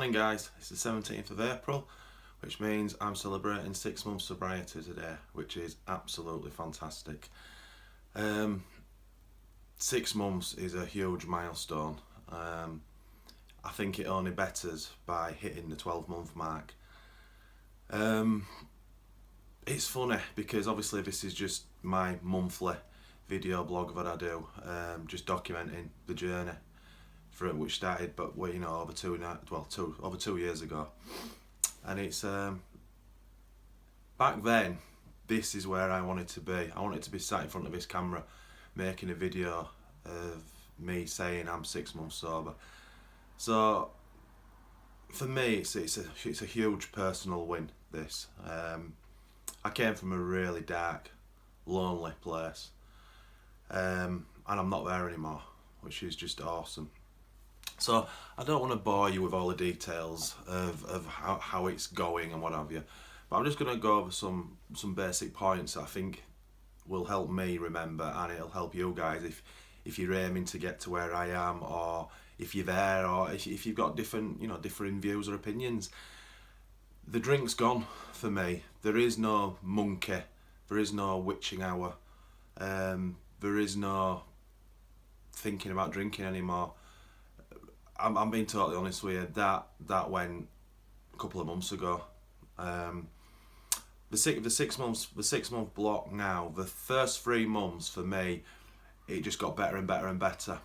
morning guys, it's the 17th of April, which means I'm celebrating 6 months sobriety today, which is absolutely fantastic. 6 months is a huge milestone. I think it only betters by hitting the 12-month mark. It's funny because obviously this is just my monthly video blog that I do, just documenting the journey which started, but over 2 years ago. And it's back then, this is where I wanted to be. I wanted to be sat in front of this camera making a video of me saying I'm 6 months sober. So for me, it's a huge personal win, this. I came from a really dark, lonely place, and I'm not there anymore, which is just awesome. So I don't want to bore you with all the details of how it's going and what have you, but I'm just going to go over some basic points that I think will help me remember, and it'll help you guys if you're aiming to get to where I am, or if you're there, or if you've got different views or opinions. The drink's gone for me. There is no monkey, there is no witching hour, there is no thinking about drinking anymore. I'm being totally honest with you, that went a couple of months ago. The 6 month block now, the first 3 months for me, it just got better and better and better.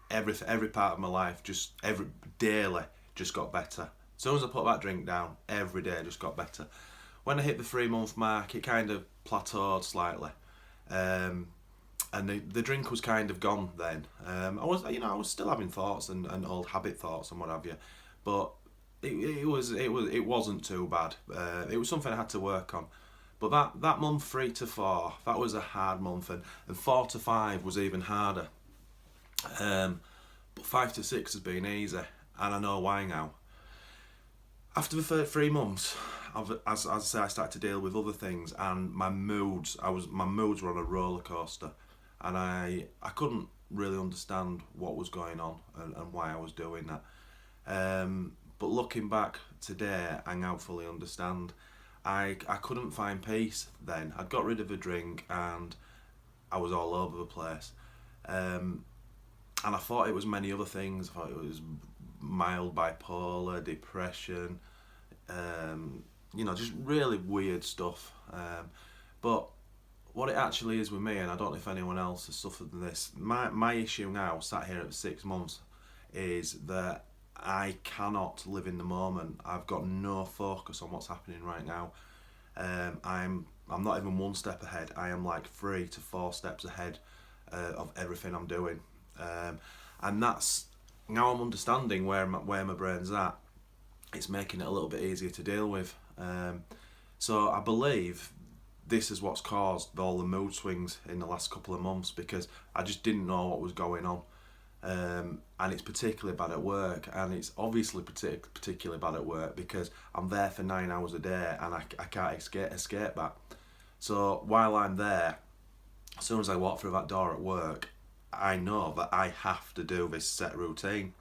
Every part of my life, daily just got better. As soon as I put that drink down, every day just got better. When I hit the 3 month mark, it kind of plateaued slightly. And the drink was kind of gone then. I was still having thoughts and old habit thoughts and what have you, but it wasn't too bad. It was something I had to work on. But that month 3 to 4, that was a hard month, and 4 to 5 was even harder. But 5 to 6 has been easy, and I know why now. After the first 3 months, as I say, I started to deal with other things, and my moods were on a roller coaster. And I couldn't really understand what was going on and why I was doing that. But looking back today, I now fully understand. I couldn't find peace then. I'd got rid of the drink and I was all over the place. And I thought it was many other things. I thought it was mild bipolar, depression, just really weird stuff. But what it actually is with me, and I don't know if anyone else has suffered from this, my issue now, sat here at 6 months, is that I cannot live in the moment. I've got no focus on what's happening right now. I'm not even 1 step ahead. I am like 3 to 4 steps ahead of everything I'm doing. And that's, now I'm understanding where my brain's at. It's making it a little bit easier to deal with. So I believe this is what's caused all the mood swings in the last couple of months, because I just didn't know what was going on. And it's particularly bad at work, and it's obviously particularly bad at work because I'm there for 9 hours a day and I can't escape that. So while I'm there, as soon as I walk through that door at work, I know that I have to do this set routine,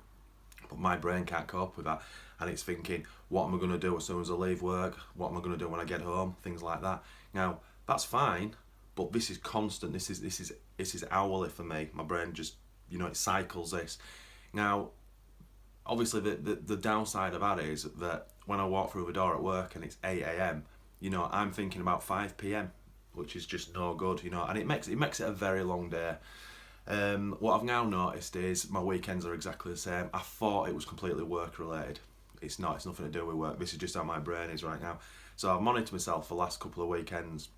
but my brain can't cope with that, and it's thinking, what am I going to do as soon as I leave work? What am I going to do when I get home? Things like that. Now that's fine, but this is constant. This is hourly for me. My brain just, it cycles this. Now, obviously the downside of that is that when I walk through the door at work and it's 8 a.m, I'm thinking about 5 p.m, which is just no good, and it makes it a very long day. What I've now noticed is my weekends are exactly the same. I thought it was completely work related. It's not. It's nothing to do with work. This is just how my brain is right now. So I've monitored myself for the last couple of weekends,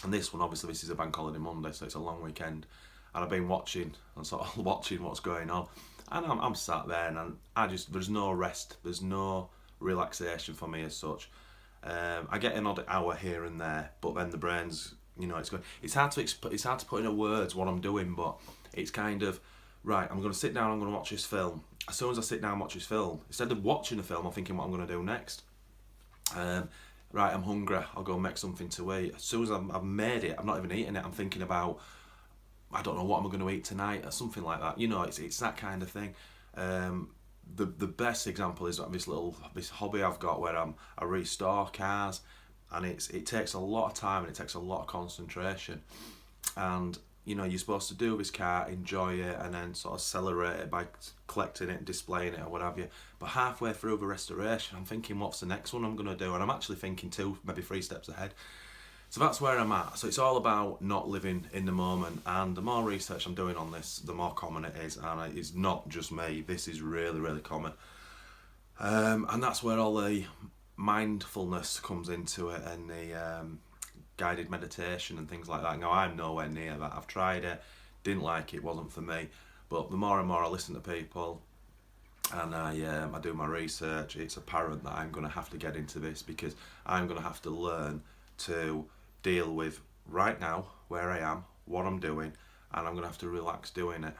and this one, obviously, this is a bank holiday Monday, so it's a long weekend, and I've been watching what's going on, and I'm sat there, and there's no rest, there's no relaxation for me as such. I get an odd hour here and there, but then the brain's, it's hard to put into words what I'm doing, but it's kind of, right, I'm going to sit down, I'm going to watch this film. As soon as I sit down and watch this film, instead of watching the film, I'm thinking what I'm going to do next. Right, I'm hungry, I'll go make something to eat. As soon as I've made it, I'm not even eating it, I'm thinking about, I don't know, what am I going to eat tonight, or something like that. It's that kind of thing. the best example is this hobby I've got where I restore cars, and it takes a lot of time and it takes a lot of concentration, and you're supposed to do this car, enjoy it, and then sort of celebrate it by collecting it, displaying it, or what have you. But halfway through the restoration, I'm thinking, what's the next one I'm going to do? And I'm actually thinking 2, maybe 3 steps ahead. So that's where I'm at. So it's all about not living in the moment, and the more research I'm doing on this, the more common it is, and it's not just me. This is really, really common, and that's where all the mindfulness comes into it, and the guided meditation and things like that. Now, I'm nowhere near that. I've tried it, didn't like it, wasn't for me. But the more and more I listen to people and I do my research, it's apparent that I'm going to have to get into this, because I'm going to have to learn to deal with right now where I am, what I'm doing, and I'm going to have to relax doing it,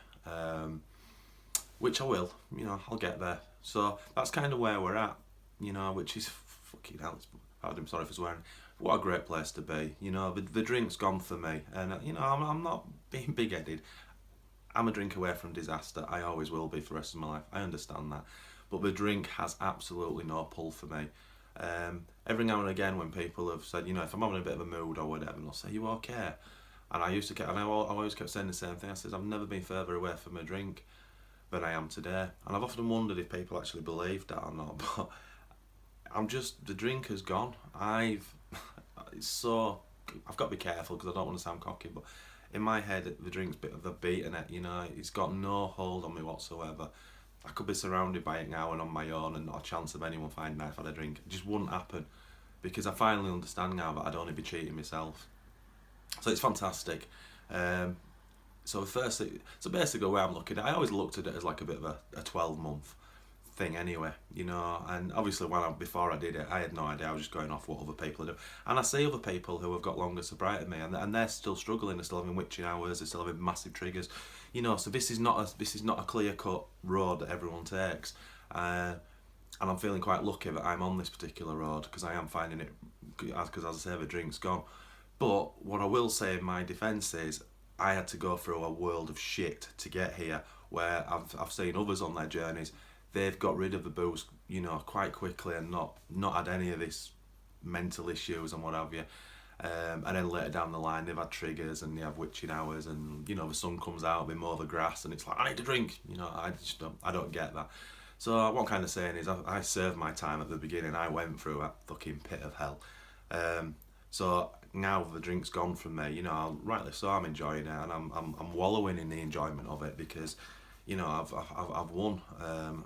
which I will. I'll get there. So that's kind of where we're at, which is fucking hell. I'm sorry for swearing. What a great place to be. The drink's gone for me, and I'm not being big-headed. I'm a drink away from disaster. I always will be for the rest of my life. I understand that, but the drink has absolutely no pull for me. Every now and again, when people have said, if I'm having a bit of a mood or whatever, and they'll say, "You okay?" And I always kept saying the same thing. I said, I've never been further away from a drink than I am today, and I've often wondered if people actually believe that or not. But the drink has gone. I've got to be careful because I don't want to sound cocky, but in my head the drink's they've beaten it. It's got no hold on me whatsoever. I could be surrounded by it now and on my own, and not a chance of anyone finding out if I had a drink. It just wouldn't happen, because I finally understand now that I'd only be cheating myself. So it's fantastic. So basically the way I'm looking at it, I always looked at it as like a bit of a 12-month thing anyway, and obviously before I did it, I had no idea. I was just going off what other people do, and I see other people who have got longer sobriety than me, and they're still struggling. They're still having witching hours. They're still having massive triggers, so this is not a clear-cut road that everyone takes, and I'm feeling quite lucky that I'm on this particular road, because I am finding it, because as I say, the drink's gone. But what I will say in my defence is, I had to go through a world of shit to get here, where I've seen others on their journeys. They've got rid of the booze, quite quickly, and not had any of this mental issues and what have you. And then later down the line, they've had triggers and they have witching hours, and the sun comes out, they mow the grass, and it's like, I need a drink. I don't get that. So what I'm kind of saying is, I served my time at the beginning. I went through that fucking pit of hell. So now the drink's gone from me. Rightly so, I'm enjoying it, and I'm wallowing in the enjoyment of it, because I've won.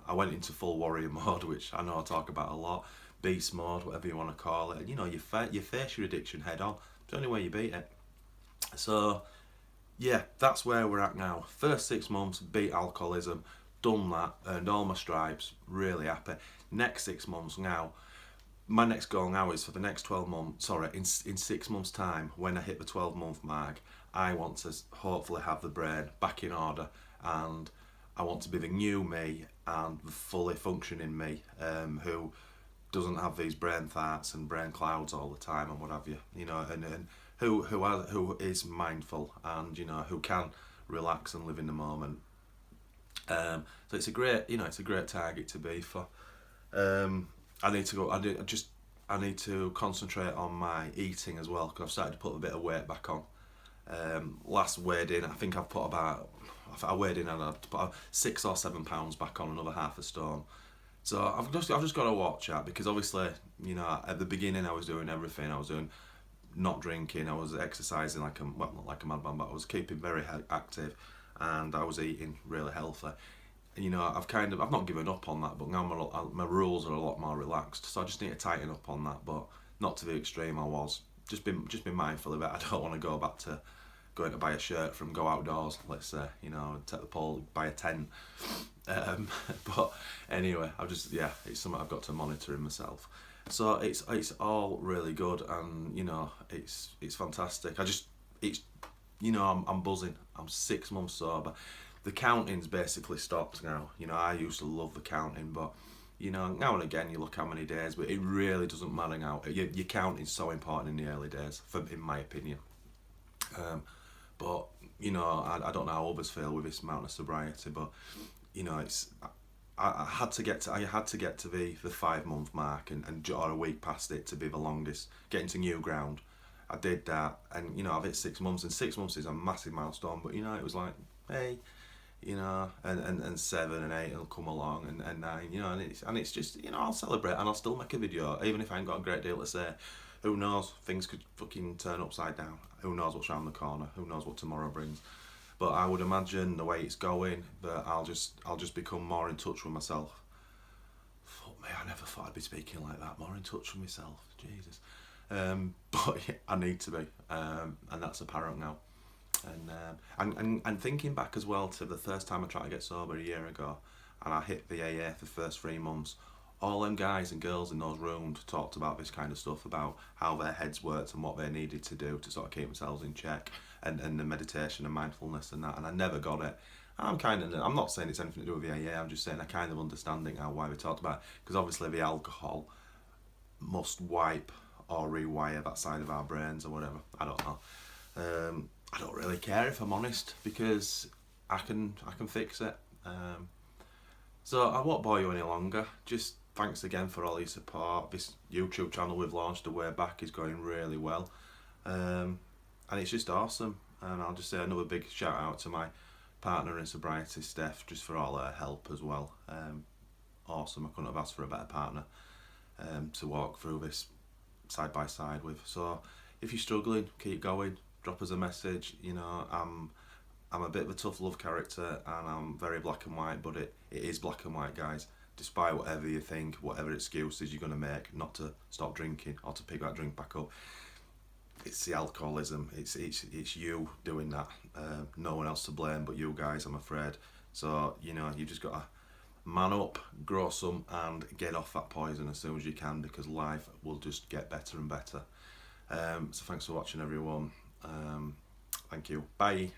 I went into full warrior mode, which I know I talk about a lot. Beast mode, whatever you want to call it. You face your addiction head on. It's the only way you beat it. So, yeah, that's where we're at now. First 6 months, beat alcoholism. Done that, earned all my stripes. Really happy. Next 6 months now. My next goal now is for the next 12 months. Sorry, in 6 months' time, when I hit the 12-month mark, I want to hopefully have the brain back in order, and I want to be the new me and the fully functioning me, who doesn't have these brain farts and brain clouds all the time and what have you, and who is mindful, and who can relax and live in the moment. So it's a great target to be for. I need to concentrate on my eating as well, because I've started to put a bit of weight back on. Last weighed in, I think I weighed in and I put 6 or 7 pounds back on, another half a stone. So I've just got to watch that, because obviously, at the beginning I was doing everything. I was doing not drinking, I was exercising not like a madman, but I was keeping very active, and I was eating really healthy. And, I've not given up on that, but now my rules are a lot more relaxed. So I just need to tighten up on that, but not to the extreme I was. Just be mindful of it. I don't want to go back to going to buy a shirt from Go Outdoors, let's say, take the pole, buy a tent. But anyway, it's something I've got to monitor in myself. So it's all really good, and it's fantastic. I'm buzzing. I'm 6 months sober. The counting's basically stopped now. I used to love the counting, but now and again you look how many days, but it really doesn't matter now. Your counting's so important in the early days, in my opinion. But I don't know how others feel with this amount of sobriety, but I had to get to the 5 month mark, and or a week past it to be the longest, getting to new ground. I did that, and I've hit 6 months, and 6 months is a massive milestone. But it was like, hey, and 7 and 8 will come along, and 9, and it's just, I'll celebrate, and I'll still make a video even if I ain't got a great deal to say. Who knows? Things could fucking turn upside down. Who knows what's around the corner? Who knows what tomorrow brings? But I would imagine the way it's going that I'll just become more in touch with myself. Fuck me, I never thought I'd be speaking like that. More in touch with myself, Jesus. But yeah, I need to be, and that's apparent now. And thinking back as well to the first time I tried to get sober a year ago, and I hit the AA for the first 3 months. All them guys and girls in those rooms talked about this kind of stuff, about how their heads worked and what they needed to do to sort of keep themselves in check, and the meditation and mindfulness and that. And I never got it. I'm not saying it's anything to do with the AA. I'm just saying I kind of understanding how why they talked about it, because obviously the alcohol must wipe or rewire that side of our brains or whatever. I don't know. I don't really care, if I'm honest, because I can fix it. So I won't bore you any longer. Just thanks again for all your support. This YouTube channel we've launched a way back is going really well, and it's just awesome. And I'll just say another big shout out to my partner in sobriety, Steph, just for all her help as well. Awesome. I couldn't have asked for a better partner to walk through this side by side with. So if you're struggling, keep going. Drop us a message. I'm a bit of a tough love character, and I'm very black and white, but it is black and white, guys. Despite whatever you think, whatever excuses you're going to make not to stop drinking or to pick that drink back up, it's the alcoholism. It's you doing that. No one else to blame but you guys, I'm afraid. So, you just got to man up, grow some, and get off that poison as soon as you can, because life will just get better and better. So thanks for watching, everyone. Thank you. Bye.